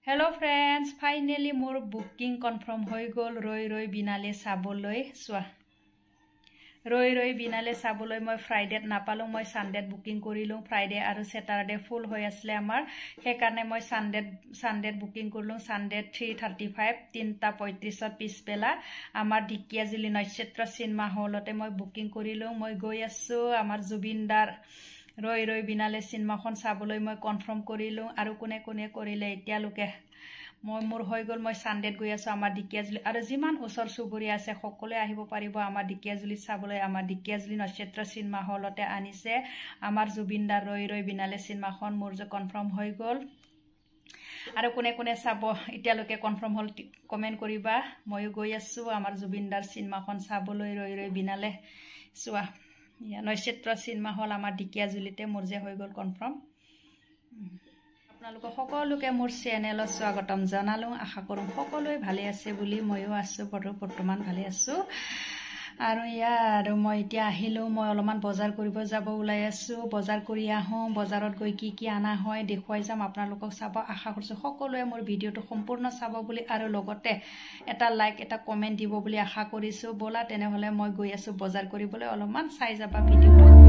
Hello friends, finally more booking confirm hoi gol roi binale saboloi swa. Roi binale saboloi moi Friday napalo moi Sunday booking korilung Friday aru Saturday full hoi asle amar he karne moi Sunday booking korlung Sunday 3:35 3:35 piece bela amar Dikiazuli Nakshetra cinema holote moi booking korilung moi goi asu amar Jubindar Roi binale cinema khon saboloi moi confirm korilung aru kone korile etialuke মই মোৰ হৈ গল মই সানডেত গৈ আছো আমাৰ ডিকিয়াজুলি আৰু যিমান ওচৰ সুবুৰী আছে সকলোৱে আহিব পাৰিব আমাৰ ডিকিয়াজুলি চাবলৈ আমাৰ ডিকিয়াজুলি নক্ষত্ৰ চিনেমা হলতে আনিছে আমাৰ জুবিনদাৰ ৰৈ বিনালে চিনেমাখন মোৰ যে কনফাৰ্ম হৈ গল আৰু কোনে চাব এতিয়ালৈকে কনফাৰ্ম হল কমেন্ট কৰিবা মই গৈ আছো আমাৰ জুবিনদাৰ চিনেমাখন চাবলৈ ৰৈ বিনালে চোৱা নক্ষত্ৰ চিনেমা হল আমাৰ ডিকিয়াজুলিতে মোৰ যে হৈ গল কনফাৰ্ম আপোনালোক সকলোকে মোৰ চেনেলত স্বাগতম জনালো আশা কৰোঁ সকলোৱে ভালে আছে বুলি ময়ো আছো বৰ্তমান ভালে আছো আৰু মই এতিয়া আহিলো মই অলপমান বজাৰ কৰিব যাব ওলাই আছো বজাৰ কৰি আহো বজাৰত গৈ কি আনা হয় দেখুৱাই যাম আপোনালোকক চাব আশা কৰিছো সকলোৱে মোৰ ভিডিওটো সম্পূৰ্ণ চাব বুলি আৰু লগতে এটা লাইক এটা কমেন্ট দিব বুলি আশা কৰিছো বলা তেনেহলে মই গৈ আছো বজাৰ কৰিবলৈ অলপমান চাই যাবা ভিডিওটো